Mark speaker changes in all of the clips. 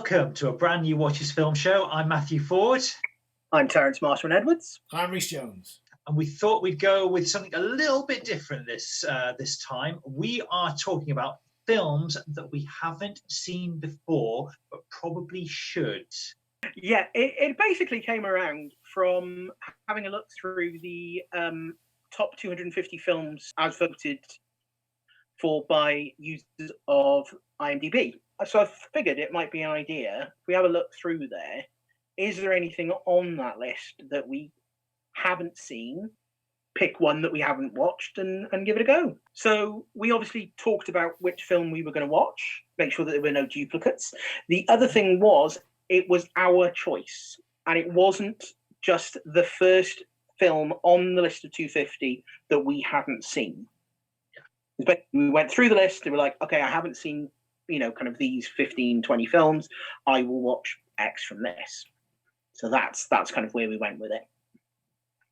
Speaker 1: Welcome to a brand new Watches Film Show. I'm Matthew Ford.
Speaker 2: I'm Terence Marshman-Edwards.
Speaker 3: I'm Rhys Jones.
Speaker 1: And we thought we'd go with something a little bit different this time. We are talking about films that we haven't seen before, but probably should.
Speaker 2: Yeah, it basically came around from having a look through the top 250 films as voted for by users of IMDB. So I figured it might be an idea. If we have a look through there, is there anything on that list that we haven't seen? Pick one that we haven't watched and give it a go. So we obviously talked about which film we were going to watch, make sure that there were no duplicates. The other thing was, it was our choice. And it wasn't just the first film on the list of 250 that we hadn't seen. But we went through the list and we're like, okay, I haven't seen, kind of these 15, 20 films. I will watch X from this. So that's kind of where we went with it.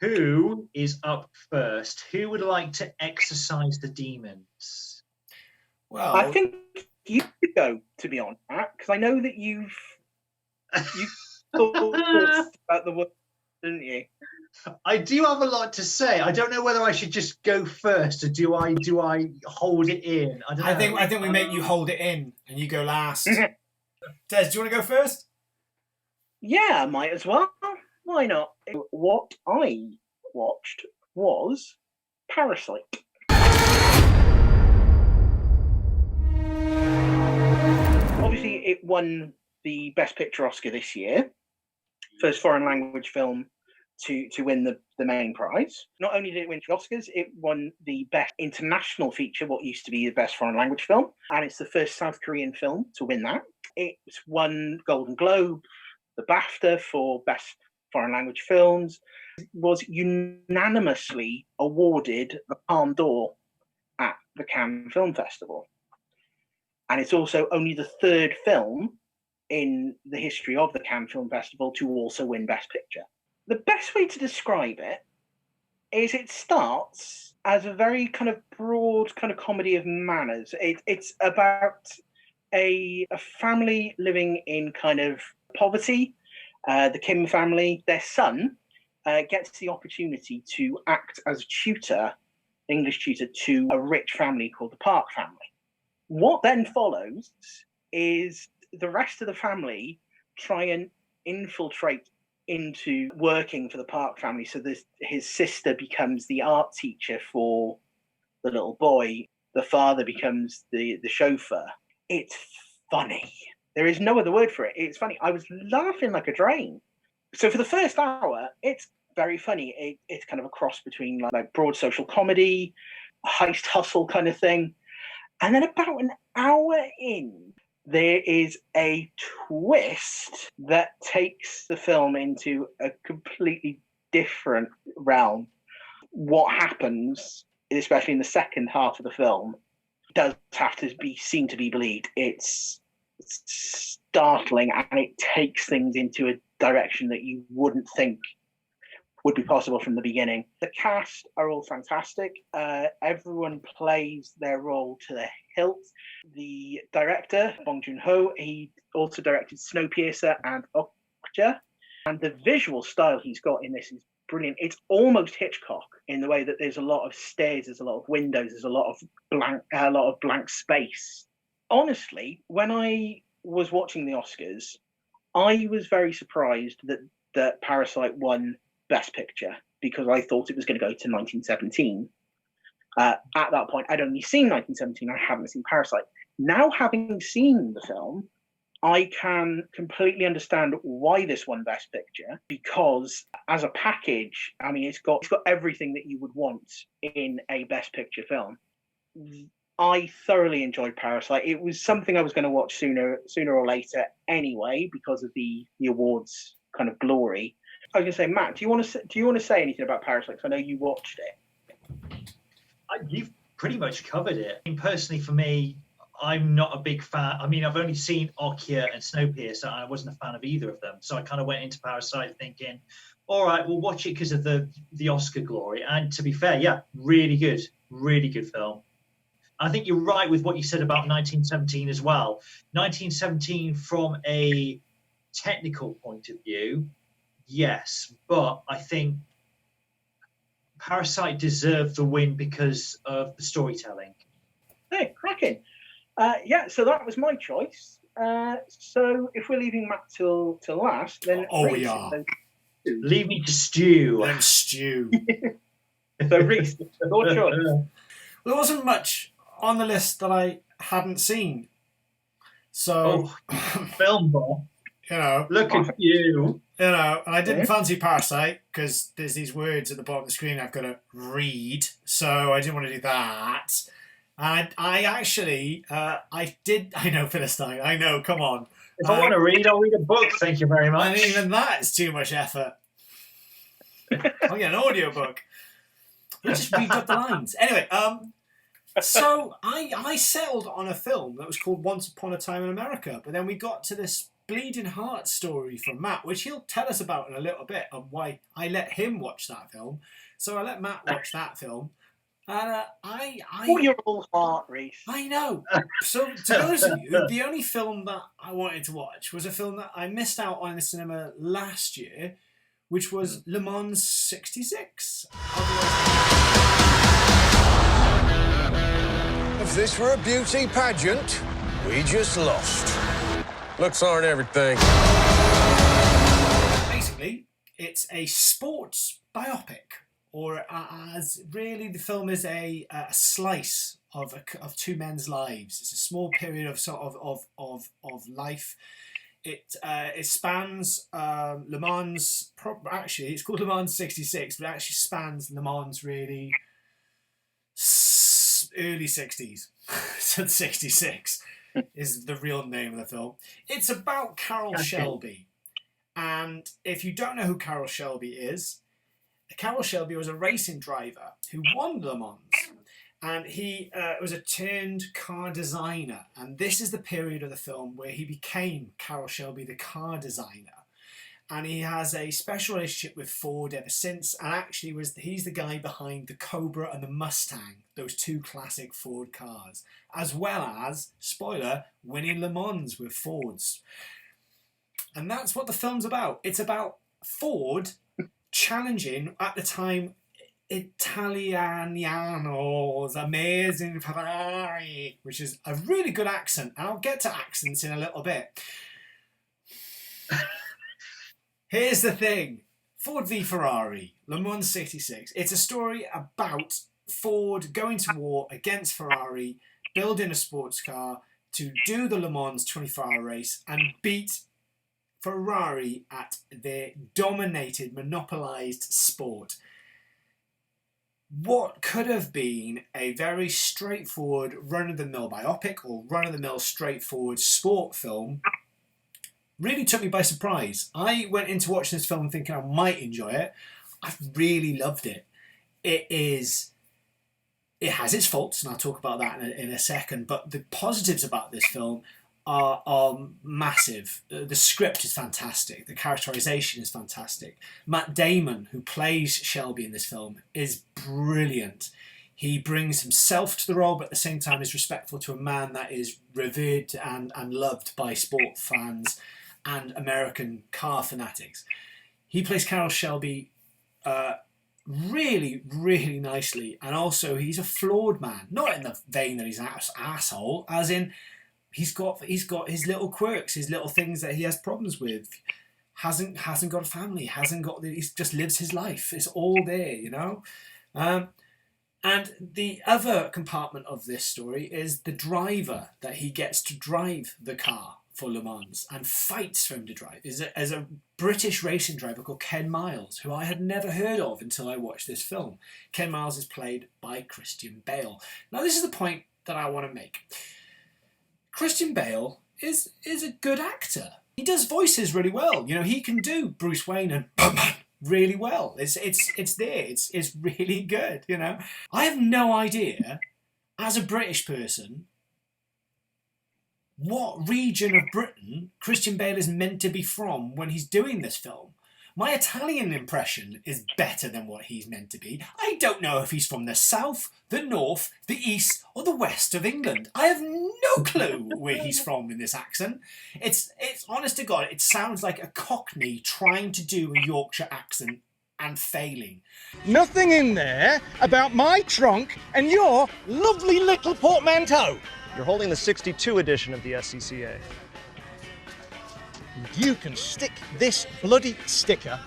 Speaker 1: Who is up first? Who would like to exercise the demons?
Speaker 3: Well,
Speaker 2: I think you could go, to be honest, because I know that you've thought about the word, didn't you?
Speaker 1: I do have a lot to say. I don't know whether I should just go first or do I hold it in?
Speaker 3: I think we make you hold it in and you go last. Des, do you want to go first?
Speaker 2: Yeah, might as well. Why not? What I watched was Parasite. Obviously, it won the Best Picture Oscar this year. First foreign language film to win the main prize. Not only did it win the Oscars, it won the Best International Feature, what used to be the Best Foreign Language Film, and it's the first South Korean film to win that. It's won Golden Globe, the BAFTA for Best Foreign Language Films, was unanimously awarded the Palme d'Or at the Cannes Film Festival. And it's also only the third film in the history of the Cannes Film Festival to also win Best Picture. The best way to describe it is it starts as a very kind of broad kind of comedy of manners. It's about a family living in kind of poverty. The Kim family, their son gets the opportunity to act as a tutor, English tutor, to a rich family called the Park family. What then follows is the rest of the family try and infiltrate into working for the Park family. So his sister becomes the art teacher for the little boy. The father becomes the chauffeur. It's funny. There is no other word for it. It's funny. I was laughing like a drain. So for the first hour, it's very funny. It's kind of a cross between like broad social comedy, heist hustle kind of thing. And then about an hour in, there is a twist that takes the film into a completely different realm. What happens, especially in the second half of the film, does have to be seen to be believed. It's startling and it takes things into a direction that you wouldn't think would be possible from the beginning. The cast are all fantastic. Everyone plays their role to the hilt. The director, Bong Joon-ho, he also directed Snowpiercer and Okja. And the visual style he's got in this is brilliant. It's almost Hitchcock in the way that there's a lot of stairs, there's a lot of windows, there's a lot of blank space. Honestly, when I was watching the Oscars, I was very surprised that Parasite won Best Picture because I thought it was going to go to 1917. At that point, I'd only seen 1917. I haven't seen Parasite. Now, having seen the film, I can completely understand why this won Best Picture, because as a package, I mean, it's got everything that you would want in a Best Picture film. I thoroughly enjoyed Parasite. It was something I was going to watch sooner or later anyway, because of the awards kind of glory. I was going to say, Matt, do you want to say anything about Parasite? Because I know you watched it.
Speaker 1: You've pretty much covered it. I mean, personally, for me, I'm not a big fan. I mean, I've only seen Okja and Snowpiercer, and I wasn't a fan of either of them. So I kind of went into Parasite thinking, all right, we'll watch it because of the Oscar glory. And to be fair, yeah, really good film. I think you're right with what you said about 1917 as well. 1917 from a technical point of view, yes, but I think Parasite deserved the win because of the storytelling.
Speaker 2: Hey, cracking. Yeah, so that was my choice. So if we're leaving Matt till last, then
Speaker 3: We
Speaker 2: Reece,
Speaker 3: are.
Speaker 1: Leave me to stew.
Speaker 3: Then stew.
Speaker 2: So Reece, your choice.
Speaker 3: There wasn't much on the list that I hadn't seen. So,
Speaker 1: Film buff.
Speaker 3: you know,
Speaker 1: Look at you.
Speaker 3: and I didn't
Speaker 2: Yeah.
Speaker 3: fancy Parasite because there's these words at the bottom of the screen I've got to read, so I didn't want to do that. And I actually, I know, Philistine, I know, come on.
Speaker 1: If I want to read, I'll read a book. Thank you very
Speaker 3: And
Speaker 1: much.
Speaker 3: even that is too much effort. I'll get an audiobook. We'll just read up the lines. Anyway, so I settled on a film that was called Once Upon a Time in America, but then we got to this bleeding heart story from Matt, which he'll tell us about in a little bit, and why I let him watch that film. So I let Matt watch that film, and
Speaker 2: For your all heart, Reece.
Speaker 3: I know. So to be honest with you, the only film that I wanted to watch was a film that I missed out on in the cinema last year, which was Le Mans 66.
Speaker 4: If this were a beauty pageant, we just lost. Looks aren't everything.
Speaker 3: Basically, it's a sports biopic, or as really the film is a slice of two men's lives. It's a small period of life. It spans Le Mans. Actually, it's called Le Mans 66, but it actually spans Le Mans really early 60s. So 66 is the real name of the film. It's about Carroll Shelby. And if you don't know who Carroll Shelby is, Carroll Shelby was a racing driver who won Le Mans. And he was a turned car designer. And this is the period of the film where he became Carroll Shelby, the car designer. And he has a special relationship with Ford ever since. And actually, he's the guy behind the Cobra and the Mustang, those two classic Ford cars. As well as, spoiler, winning Le Mans with Fords. And that's what the film's about. It's about Ford challenging, at the time, Italiano's amazing Ferrari, which is a really good accent, and I'll get to accents in a little bit. Here's the thing. Ford v Ferrari, Le Mans 66. It's a story about Ford going to war against Ferrari, building a sports car to do the Le Mans 24-hour race and beat Ferrari at their dominated, monopolised sport. What could have been a very straightforward run-of-the-mill biopic or run-of-the-mill straightforward sport film really took me by surprise. I went into watching this film thinking I might enjoy it. I really loved it. It has its faults, and I'll talk about that in a second, but the positives about this film are massive. The script is fantastic. The characterization is fantastic. Matt Damon, who plays Shelby in this film, is brilliant. He brings himself to the role, but at the same time is respectful to a man that is revered and loved by sport fans and American car fanatics. He plays Carroll Shelby really, really nicely, and also he's a flawed man. Not in the vein that he's an asshole, as in he's got his little quirks, his little things that he has problems with. Hasn't got a family. He just lives his life. It's all there, you know. And the other compartment of this story is the driver that he gets to drive the car for Le Mans and fights for him to drive is a British racing driver called Ken Miles, who I had never heard of until I watched this film. Ken Miles is played by Christian Bale. Now, this is the point that I want to make. Christian Bale is a good actor. He does voices really well. You know, he can do Bruce Wayne and really well. It's there. It's really good, you know. I have no idea, as a British person, what region of Britain Christian Bale is meant to be from when he's doing this film. My Italian impression is better than what he's meant to be. I don't know if he's from the south, the north, the east, or the west of England. I have no clue where he's from in this accent. It's honest to God, it sounds like a Cockney trying to do a Yorkshire accent and failing.
Speaker 5: Nothing in there about my trunk and your lovely little portmanteau.
Speaker 6: You're holding the 62 edition of the SCCA.
Speaker 5: You can stick this bloody sticker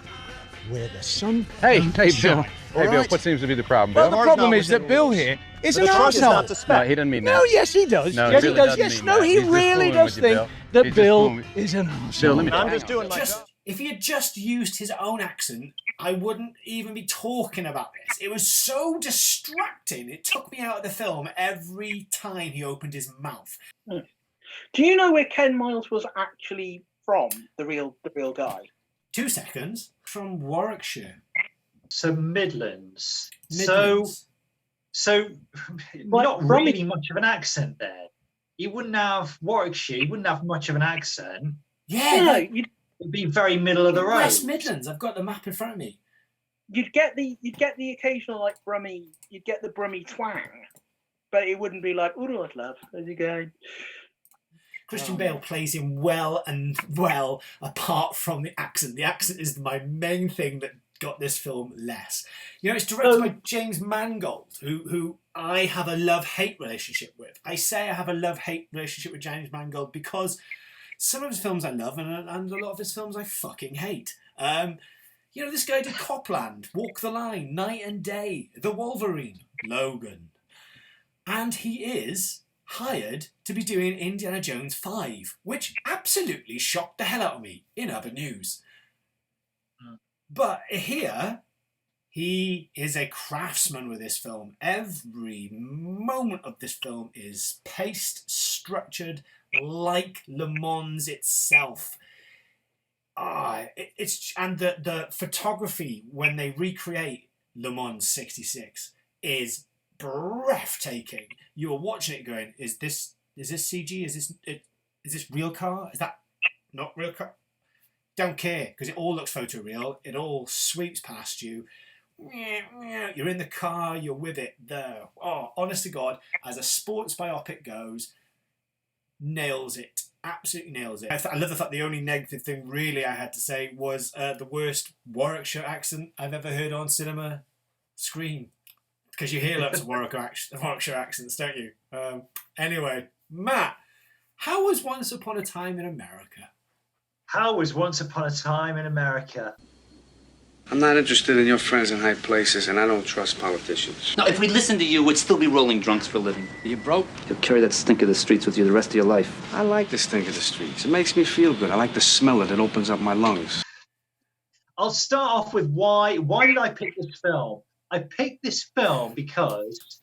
Speaker 5: where the sun
Speaker 7: Hey,
Speaker 5: don't
Speaker 7: Bill.
Speaker 5: shine.
Speaker 7: Hey,
Speaker 5: All
Speaker 7: Bill,
Speaker 5: right?
Speaker 7: what seems to be the problem,
Speaker 5: Well,
Speaker 7: Bill?
Speaker 5: the problem is that Bill here is an
Speaker 6: The trunk is not
Speaker 5: arsehole.
Speaker 6: the spec.
Speaker 7: No, he doesn't mean that.
Speaker 5: No, yes, he does.
Speaker 7: No, he
Speaker 5: yes,
Speaker 7: really
Speaker 5: he does.
Speaker 7: doesn't
Speaker 5: Yes,
Speaker 7: mean
Speaker 5: no,
Speaker 7: that.
Speaker 5: he
Speaker 7: He's just
Speaker 5: really
Speaker 7: fooling
Speaker 5: does
Speaker 7: with you,
Speaker 5: think
Speaker 7: Bill.
Speaker 5: that
Speaker 7: He's just
Speaker 5: Bill
Speaker 7: fooling with-
Speaker 5: is an
Speaker 7: Bill, let
Speaker 5: arsehole.
Speaker 7: me
Speaker 6: I'm just doing my job.
Speaker 3: If he had just used his own accent, I wouldn't even be talking about this. It was so distracting. It took me out of the film every time he opened his mouth.
Speaker 2: Do you know where Ken Miles was actually from? The real guy.
Speaker 3: 2 seconds. From Warwickshire.
Speaker 1: So Midlands.
Speaker 3: Midlands.
Speaker 1: So
Speaker 2: Like
Speaker 1: not
Speaker 2: Bromley-
Speaker 1: really much of an accent there. He wouldn't have Warwickshire. He wouldn't have much of an accent.
Speaker 3: Yeah,
Speaker 2: No,
Speaker 3: like
Speaker 1: It'd be very middle of the road.
Speaker 3: West Midlands. I've got the map in front of me.
Speaker 2: you'd get the occasional like Brummy, you'd get the Brummy twang, but it wouldn't be like, "All right, love, how's it going?"
Speaker 3: Christian Bale plays him well and well apart from the accent. The accent is my main thing that got this film less. You know, it's directed by James Mangold, who I have a love-hate relationship with. I say I have a love-hate relationship with James Mangold because some of his films I love and a lot of his films I fucking hate. You know, this guy did Copland, Walk the Line, Night and Day, The Wolverine, Logan. And he is hired to be doing Indiana Jones 5, which absolutely shocked the hell out of me in other news. But here, he is a craftsman with this film. Every moment of this film is paced, structured, like Le Mans itself. And the photography when they recreate Le Mans 66 is breathtaking. You are watching it going, is this CG? Is this real car? Is that not real car? Don't care, because it all looks photoreal. It all sweeps past you. You're in the car, you're with it there. Oh, honest to God, as a sports biopic goes, nails it. Absolutely nails it. I love the fact the only negative thing really I had to say was the worst Warwickshire accent I've ever heard on cinema screen. Because you hear lots of Warwickshire accents, don't you? Anyway, Matt, how was Once Upon a Time in America?
Speaker 1: How was Once Upon a Time in America?
Speaker 8: I'm not interested in your friends in high places, and I don't trust politicians.
Speaker 9: Now, if we listened to you, we'd still be rolling drunks for a living.
Speaker 8: You broke?
Speaker 9: You'll carry that stink of the streets with you the rest of your life.
Speaker 8: I like the stink of the streets. It makes me feel good. I like the smell of it. It opens up my lungs.
Speaker 1: I'll start off with why. Why did I pick this film? I picked this film because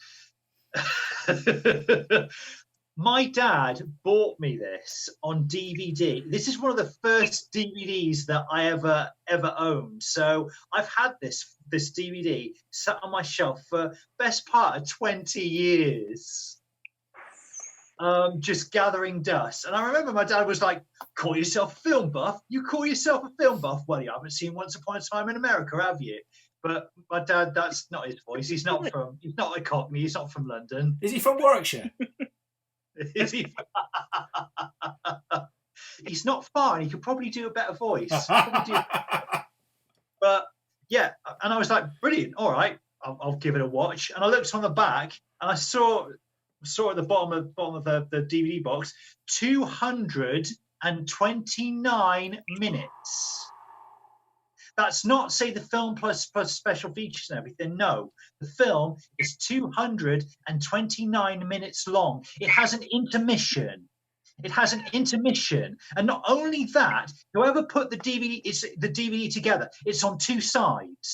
Speaker 1: my dad bought me this on DVD. This is one of the first DVDs that I ever owned. So I've had this DVD sat on my shelf for best part of 20 years. Just gathering dust. And I remember my dad was like, "Call yourself a film buff? You call yourself a film buff? Well, you haven't seen Once Upon a Time in America, have you?" But my dad, that's not his voice. He's not a Cockney. He's not from London.
Speaker 3: Is he from Warwickshire?
Speaker 1: Is he? He's not far, and he could probably do a better voice. But yeah, and I was like, brilliant. All right, I'll give it a watch. And I looked on the back, and I saw at the bottom of the DVD box 229 minutes. That's not, say, the film plus special features and everything. No, the film is 229 minutes long. It has an intermission. And not only that, whoever put the DVD together, it's on two sides.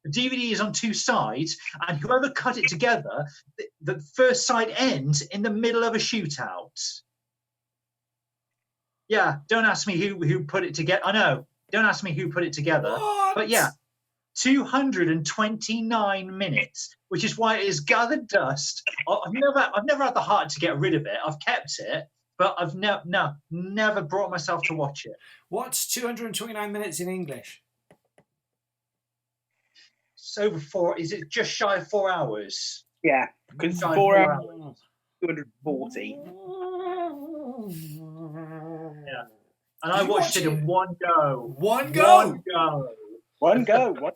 Speaker 1: The DVD is on two sides, and whoever cut it together, the first side ends in the middle of a shootout. Yeah, don't ask me who put it together. I know. Don't ask me who put it together.
Speaker 3: What?
Speaker 1: But yeah, 229 minutes, which is why it has gathered dust. I've never had the heart to get rid of it. I've kept it, but I've never brought myself to watch it.
Speaker 3: What's 229 minutes in English?
Speaker 1: It's over 4. Is it just shy of 4 hours?
Speaker 2: Yeah, because
Speaker 1: Shy of
Speaker 2: 4
Speaker 1: 4
Speaker 2: hours, 240.
Speaker 1: Yeah. And I
Speaker 3: Did you
Speaker 1: watched
Speaker 3: watch
Speaker 1: it in
Speaker 3: it?
Speaker 1: one go.
Speaker 3: One go.
Speaker 2: One go. One.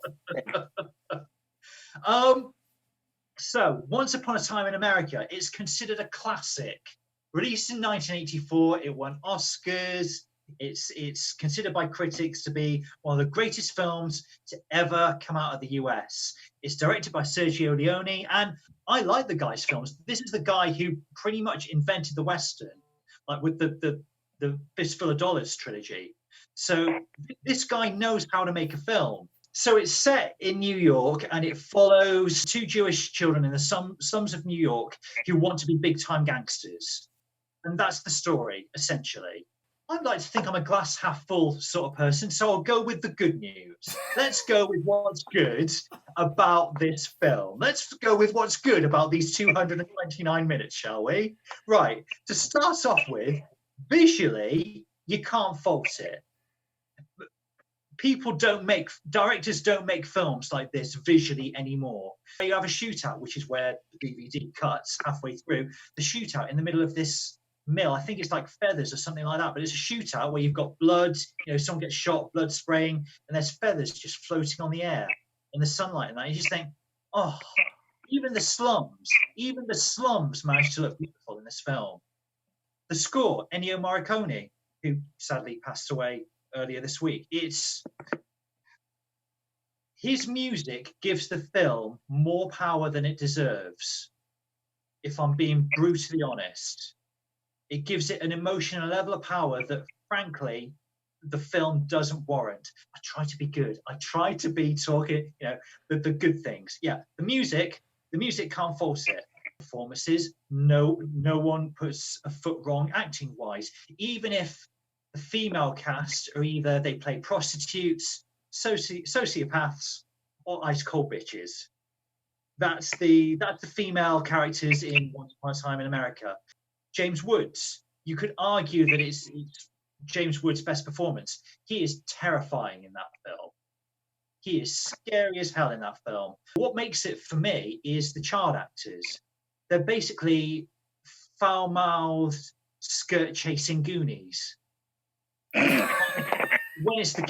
Speaker 1: So, Once Upon a Time in America is considered a classic. Released in 1984, it won Oscars. It's considered by critics to be one of the greatest films to ever come out of the US. It's directed by Sergio Leone, and I like the guy's films. This is the guy who pretty much invented the Western, like with the Fistful of Dollars trilogy. So this guy knows how to make a film. So it's set in New York, and it follows 2 Jewish children in the slums of New York who want to be big-time gangsters. And that's the story, essentially. I'd like to think I'm a glass half full sort of person, so I'll go with the good news. Let's go with what's good about this film. Let's go with what's good about these 229 minutes, shall we? Right, to start off with, visually, you can't fault it. Directors don't make films like this visually anymore. You have a shootout, which is where the DVD cuts halfway through. The shootout in the middle of this mill, I think it's like feathers or something like that, but it's a shootout where you've got blood, someone gets shot, blood spraying, and there's feathers just floating on the air in the sunlight, and that. You just think, oh, even the slums managed to look beautiful in this film. The score, Ennio Morricone, who sadly passed away earlier this week. His music gives the film more power than it deserves, if I'm being brutally honest. It gives it an emotional level of power that, frankly, the film doesn't warrant. I try to be good. I try to be talking, the good things. Yeah, the music can't fault it. Performances, no one puts a foot wrong acting-wise. Even if the female cast are either they play prostitutes, sociopaths, or ice cold bitches. That's the female characters in Once Upon a Time in America. James Woods, you could argue that it's James Woods' best performance. He is terrifying in that film. He is scary as hell in that film. What makes it for me is the child actors. They're basically foul-mouthed, skirt-chasing Goonies. When it's the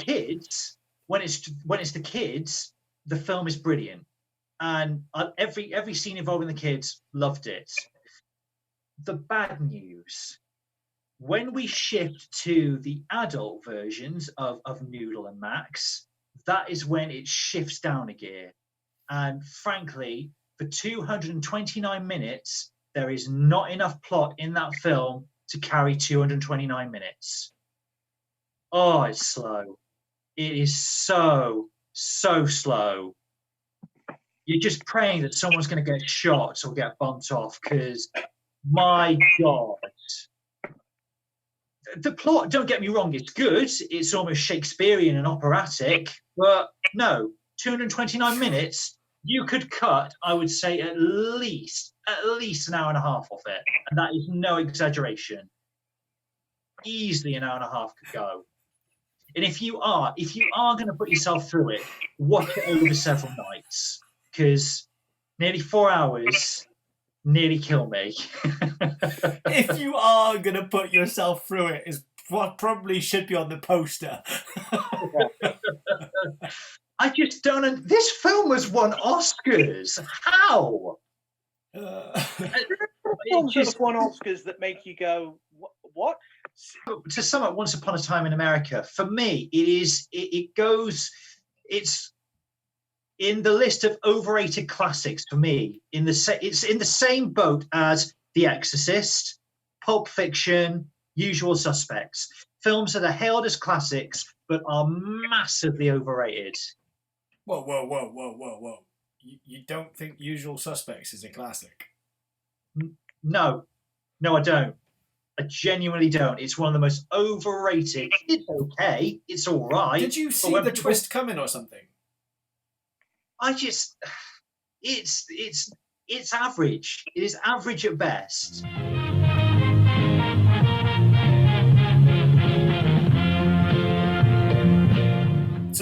Speaker 1: kids, the film is brilliant, and every scene involving the kids, loved it. The bad news: when we shift to the adult versions of Noodle and Max, that is when it shifts down a gear. And frankly, for 229 minutes, there is not enough plot in that film to carry 229 minutes. Oh, it's slow. It is so slow. You're just praying that someone's going to get shot or get bumped off, because, my God. The plot, don't get me wrong, it's good. It's almost Shakespearean and operatic, but no, 229 minutes, you could cut, I would say, at least an hour and a half off it. And that is no exaggeration. Easily an hour and a half could go. And if you are going to put yourself through it, watch it over several nights, because nearly 4 hours nearly kill me.
Speaker 3: If you are going to put yourself through it, is what probably should be on the poster.
Speaker 1: I just don't. This film has won Oscars. How?
Speaker 2: Films that have won Oscars that make you go, what?
Speaker 1: To sum up Once Upon a Time in America, for me, it's in the list of overrated classics for me. It's in the same boat as The Exorcist, Pulp Fiction, Usual Suspects. Films that are hailed as classics but are massively overrated.
Speaker 3: Whoa. You don't think Usual Suspects is a classic?
Speaker 1: No, I don't. I genuinely don't. It's one of the most overrated. It's okay. It's all right.
Speaker 3: Did you see the twist coming or something?
Speaker 1: It's average. It is average at best.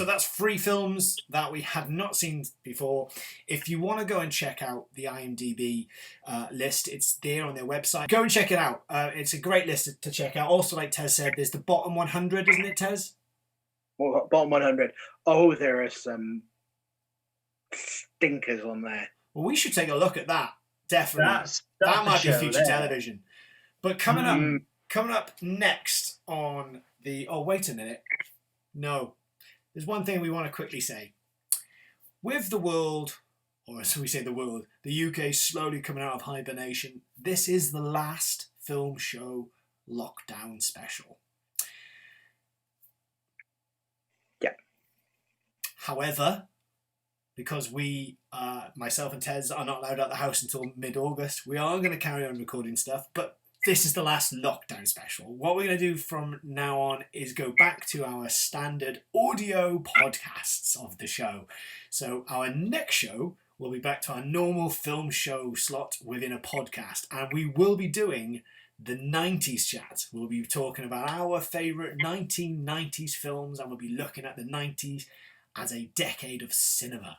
Speaker 3: So that's 3 films that we had not seen before. If you want to go and check out the IMDb list, it's there on their website. Go and check it out. It's a great list to check out. Also, like Tez said, there's the bottom 100, isn't it, Tez?
Speaker 2: Well, bottom 100. Oh, there are some stinkers on there.
Speaker 3: Well, we should take a look at that. Definitely.
Speaker 1: That's
Speaker 3: That
Speaker 1: the
Speaker 3: might be
Speaker 1: show
Speaker 3: future
Speaker 1: there.
Speaker 3: television. But coming up next on the... Oh, wait a minute. No. There's one thing we want to quickly say. With the world, or as we say the world, the UK slowly coming out of hibernation, this is the last film show lockdown special.
Speaker 2: Yeah.
Speaker 3: However, because we, myself and Tez, are not allowed out of the house until mid-August, we are going to carry on recording stuff, but this is the last lockdown special. What we're going to do from now on is go back to our standard audio podcasts of the show. So our next show will be back to our normal film show slot within a podcast, and we will be doing the 90s chat. We'll be talking about our favourite 1990s films, and we'll be looking at the 90s as a decade of cinema.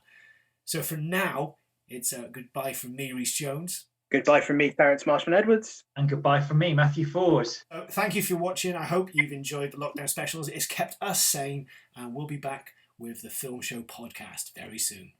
Speaker 3: So for now, it's a goodbye from me, Rhys Jones.
Speaker 2: Goodbye from me, Terence Marshman Edwards.
Speaker 1: And goodbye from me, Matthew Ford.
Speaker 3: Thank you for watching. I hope you've enjoyed the lockdown specials. It's kept us sane, and we'll be back with the Film Show podcast very soon.